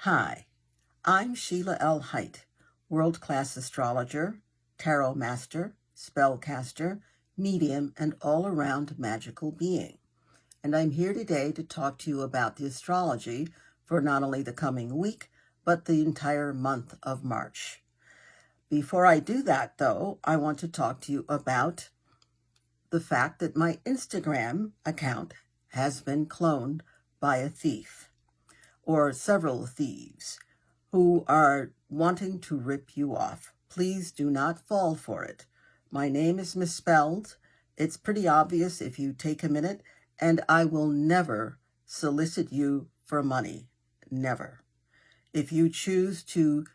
Hi, I'm Sheilaa Hite, world-class astrologer, tarot master, spellcaster, medium, and all-around magical being. And I'm here today to talk to you about the astrology for not only the coming week, but the entire month of March. Before I do that, though, I want to talk to you about the fact that my Instagram account has been cloned by a thief, or several thieves, who are wanting to rip you off. Please do not fall for it. My name is misspelled. It's pretty obvious if you take a minute, and I will never solicit you for money. Never. If you choose to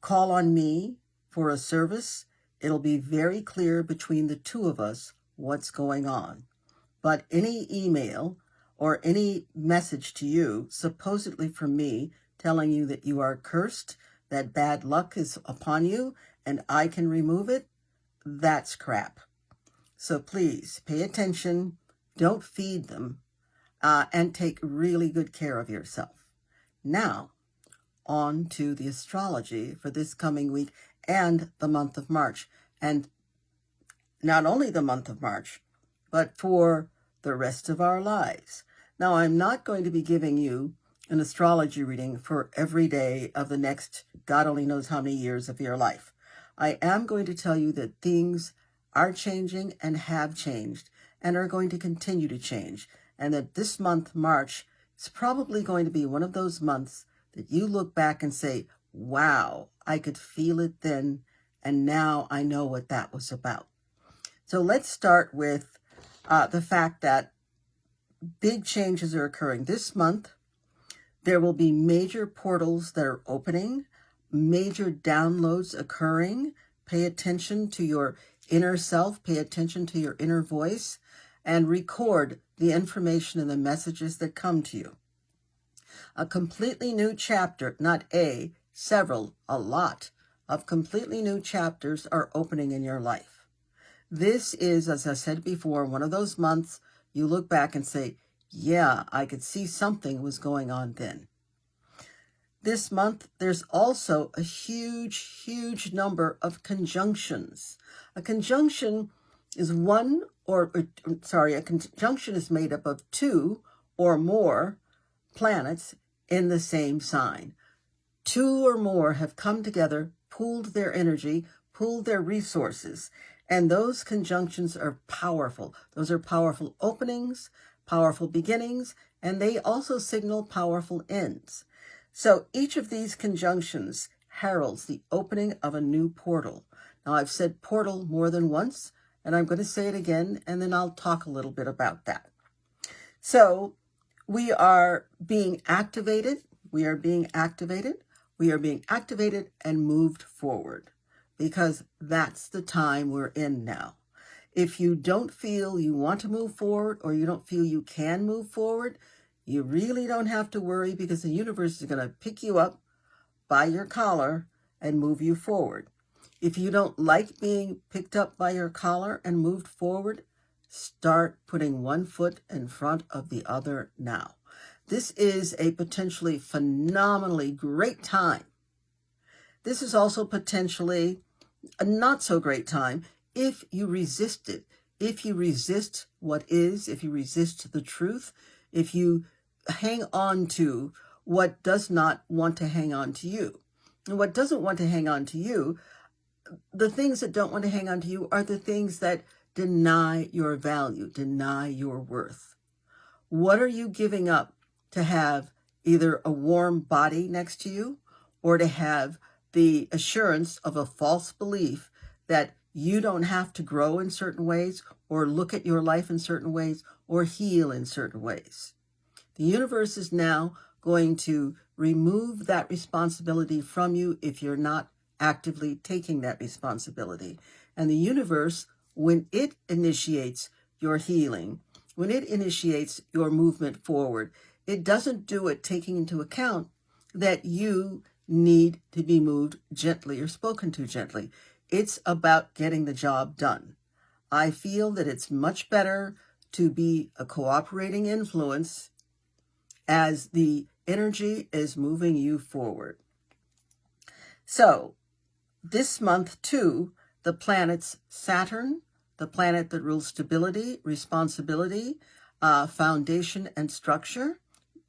call on me for a service, it'll be very clear between the two of us what's going on. But any email or any message to you, supposedly from me, telling you that you are cursed, that bad luck is upon you, and I can remove it, that's crap. So please pay attention, don't feed them, and take really good care of yourself. Now, on to the astrology for this coming week and the month of March. And not only the month of March, but for the rest of our lives. Now, I'm not going to be giving you an astrology reading for every day of the next God only knows how many years of your life. I am going to tell you that things are changing and have changed and are going to continue to change. And that this month, March, is probably going to be one of those months that you look back and say, wow, I could feel it then, and now I know what that was about. So let's start with the fact that big changes are occurring. This month, there will be major portals that are opening, major downloads occurring. Pay attention to your inner self, pay attention to your inner voice, and record the information and the messages that come to you. A completely new chapter, not several, a lot of completely new chapters are opening in your life. This is, as I said before, one of those months you look back and say, yeah, I could see something was going on then. This month, there's also a huge number of conjunctions. A conjunction is a conjunction is made up of two or more planets in the same sign. Two or more have come together, pooled their energy, pooled their resources, and those conjunctions are powerful. Those are powerful openings, powerful beginnings, and they also signal powerful ends. So each of these conjunctions heralds the opening of a new portal. Now, I've said portal more than once, and I'm going to say it again, and then I'll talk a little bit about that. So we are being activated. We are being activated and moved forward, because that's the time we're in now. If you don't feel you want to move forward, or you don't feel you can move forward, you really don't have to worry, because the universe is going to pick you up by your collar and move you forward. If you don't like being picked up by your collar and moved forward, start putting one foot in front of the other now. This is a potentially phenomenally great time. This is also potentially a not so great time if you resist it, if you resist what is, if you resist the truth, if you hang on to what does not want to hang on to you. And what doesn't want to hang on to you, the things that don't want to hang on to you are the things that deny your value, deny your worth. What are you giving up to have either a warm body next to you, or to have the assurance of a false belief that you don't have to grow in certain ways, or look at your life in certain ways, or heal in certain ways? The universe is now going to remove that responsibility from you if you're not actively taking that responsibility. And the universe, when it initiates your healing, when it initiates your movement forward, it doesn't do it taking into account that you need to be moved gently or spoken to gently. It's about getting the job done. I feel that it's much better to be a cooperating influence as the energy is moving you forward. So this month too, the planets Saturn, the planet that rules stability, responsibility, foundation and structure,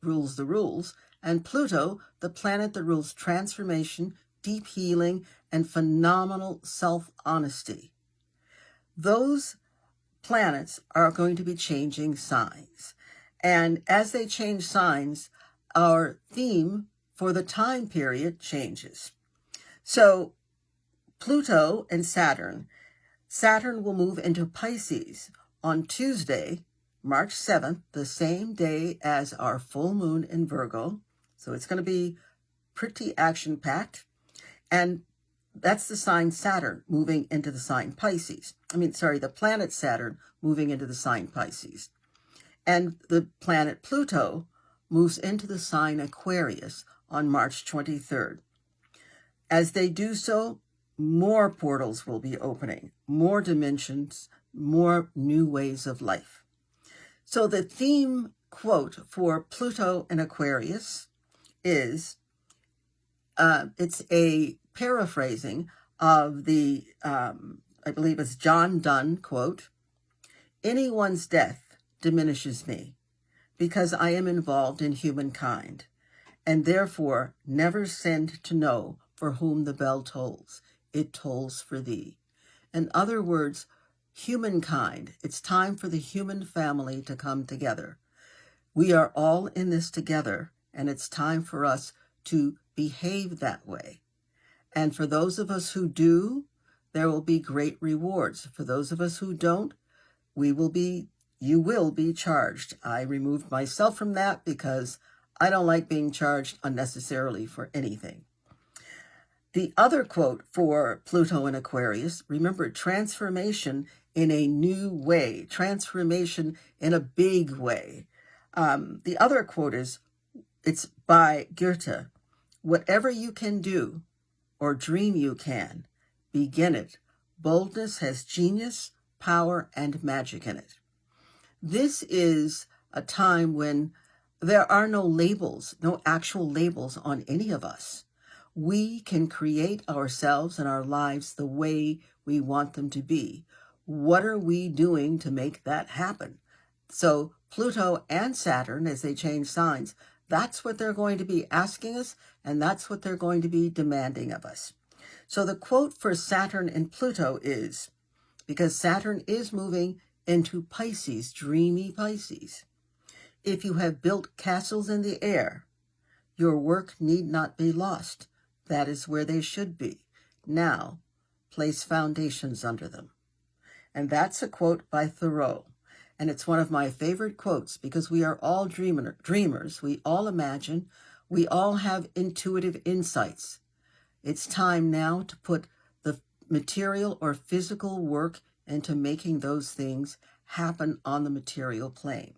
rules the rules, and Pluto, the planet that rules transformation, deep healing, and phenomenal self-honesty. Those planets are going to be changing signs. And as they change signs, our theme for the time period changes. So Pluto and Saturn will move into Pisces on Tuesday, March 7th, the same day as our full moon in Virgo. So it's going to be pretty action-packed. And that's the sign Saturn moving into the sign Pisces. The planet Saturn moving into the sign Pisces. And the planet Pluto moves into the sign Aquarius on March 23rd. As they do so, more portals will be opening, more dimensions, more new ways of life. So the theme quote for Pluto and Aquarius is, it's a paraphrasing of the, I believe it's John Donne quote, "Anyone's death diminishes me because I am involved in humankind, and therefore never send to know for whom the bell tolls. It tolls for thee." In other words, humankind, it's time for the human family to come together. We are all in this together, and it's time for us to behave that way. And for those of us who do, there will be great rewards. For those of us who don't, you will be charged. I removed myself from that because I don't like being charged unnecessarily for anything. The other quote for Pluto and Aquarius, remember, transformation in a new way, transformation in a big way. The other quote it's by Goethe. "Whatever you can do or dream you can, begin it. Boldness has genius, power, and magic in it." This is a time when there are no labels, no actual labels on any of us. We can create ourselves and our lives the way we want them to be. What are we doing to make that happen? So Pluto and Saturn, as they change signs, that's what they're going to be asking us, and that's what they're going to be demanding of us. So the quote for Saturn and Pluto is, because Saturn is moving into Pisces, dreamy Pisces, "If you have built castles in the air, your work need not be lost. That is where they should be. Now, place foundations under them." And that's a quote by Thoreau. And it's one of my favorite quotes because we are all dreamers. We all imagine. We all have intuitive insights. It's time now to put the material or physical work into making those things happen on the material plane.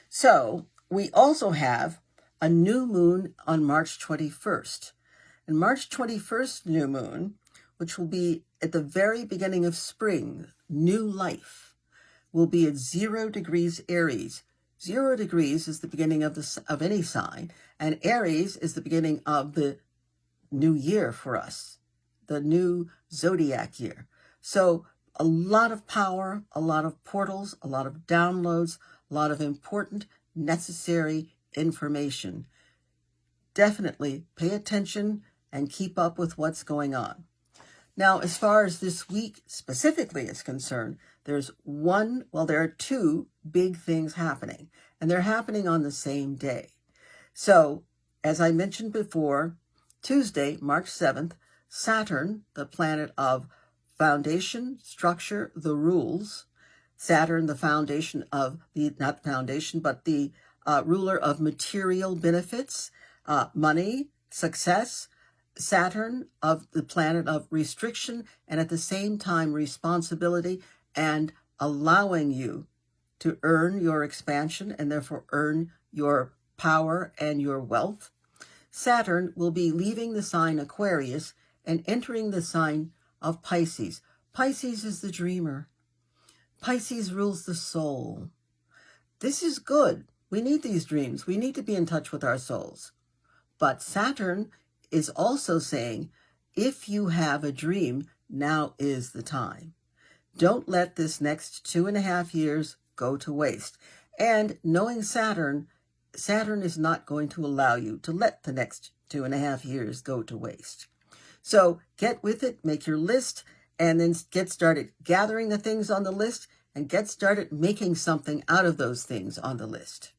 So we also have a new moon on March 21st. And March 21st new moon, which will be at the very beginning of spring, new life, will be at 0 degrees Aries. 0 degrees is the beginning of any sign, and Aries is the beginning of the new year for us, the new zodiac year. So a lot of power, a lot of portals, a lot of downloads, a lot of important, necessary information. Definitely pay attention and keep up with what's going on. Now, as far as this week specifically is concerned, there are 2 big things happening, and they're happening on the same day. So, as I mentioned before, Tuesday, March 7th, Saturn, the planet of foundation, structure, the rules, Saturn, the foundation of not foundation, but the ruler of material benefits, money, success, Saturn of the planet of restriction, and at the same time responsibility and allowing you to earn your expansion and therefore earn your power and your wealth. Saturn will be leaving the sign Aquarius and entering the sign of Pisces. Pisces is the dreamer. Pisces rules the soul. This is good. We need these dreams. We need to be in touch with our souls. But Saturn is also saying, if you have a dream, now is the time. Don't let this next 2.5 years go to waste. And knowing Saturn is not going to allow you to let the next 2.5 years go to waste. So get with it, make your list, and then get started gathering the things on the list and get started making something out of those things on the list.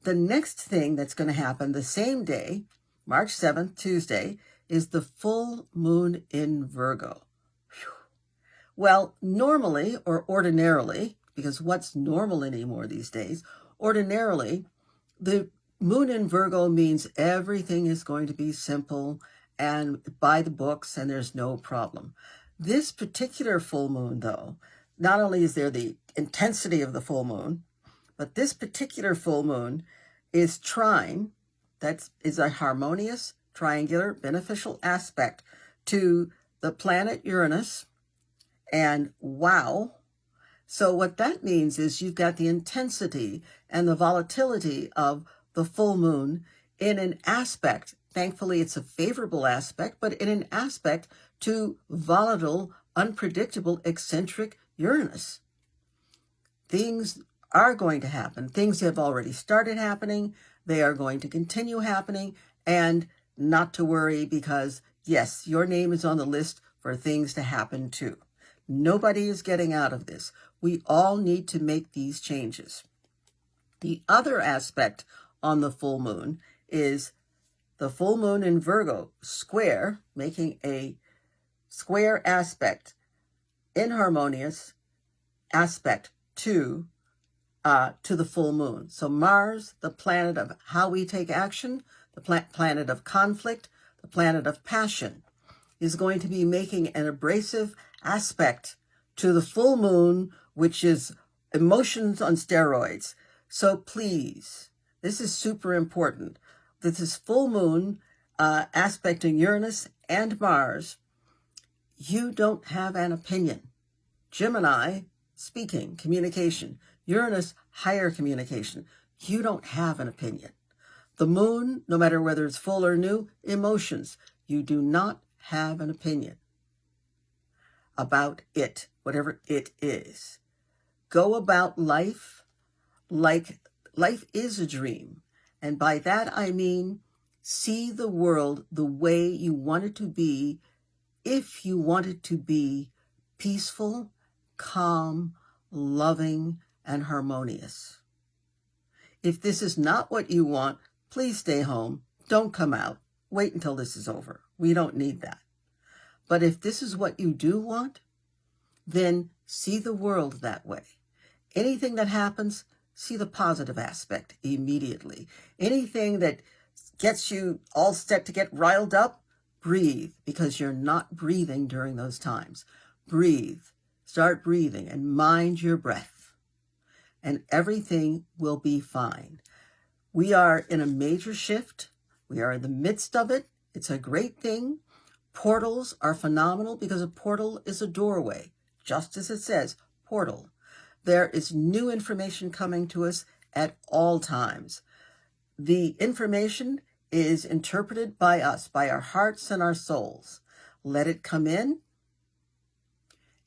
The next thing that's going to happen the same day, March 7th, Tuesday, is the full moon in Virgo. Whew. Well, normally or ordinarily, because what's normal anymore these days, ordinarily, the moon in Virgo means everything is going to be simple and by the books and there's no problem. This particular full moon, though, not only is there the intensity of the full moon, but this particular full moon is trine, that is a harmonious, triangular, beneficial aspect to the planet Uranus, and wow. So what that means is you've got the intensity and the volatility of the full moon in an aspect. Thankfully, it's a favorable aspect, but in an aspect to volatile, unpredictable, eccentric Uranus. Things are going to happen. Things have already started happening. They are going to continue happening, and not to worry because, yes, your name is on the list for things to happen too. Nobody is getting out of this. We all need to make these changes. The other aspect on the full moon is the full moon in Virgo square, making a square aspect, inharmonious aspect to the full moon. So Mars, the planet of how we take action, the planet of conflict, the planet of passion, is going to be making an abrasive aspect to the full moon, which is emotions on steroids. So please, this is super important. This is full moon aspecting Uranus and Mars. You don't have an opinion. Gemini, speaking, communication. Uranus, higher communication. You don't have an opinion. The moon, no matter whether it's full or new, emotions. You do not have an opinion about it, whatever it is. Go about life like life is a dream. And by that I mean see the world the way you want it to be, if you want it to be peaceful, calm, loving, and harmonious. If this is not what you want, please stay home. Don't come out. Wait until this is over. We don't need that. But if this is what you do want, then see the world that way. Anything that happens, see the positive aspect immediately. Anything that gets you all set to get riled up, breathe, because you're not breathing during those times. Breathe. Start breathing and mind your breath, and everything will be fine. We are in a major shift. We are in the midst of it. It's a great thing. Portals are phenomenal because a portal is a doorway, just as it says, portal. There is new information coming to us at all times. The information is interpreted by us, by our hearts and our souls. Let it come in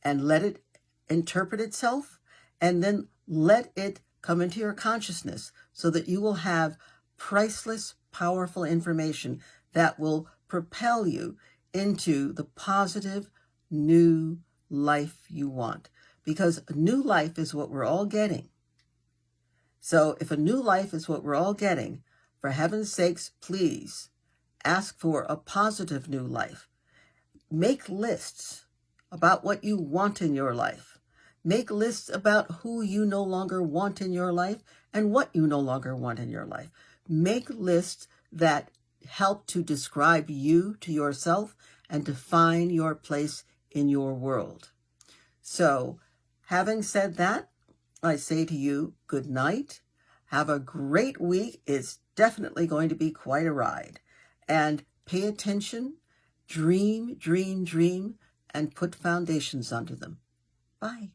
and let it interpret itself, and then let it come into your consciousness so that you will have priceless, powerful information that will propel you into the positive new life you want. Because a new life is what we're all getting. So if a new life is what we're all getting, for heaven's sakes, please ask for a positive new life. Make lists about what you want in your life. Make lists about who you no longer want in your life and what you no longer want in your life. Make lists that help to describe you to yourself and define your place in your world. So, having said that, I say to you, good night. Have a great week. It's definitely going to be quite a ride. And pay attention, dream, dream, dream, and put foundations under them. Bye.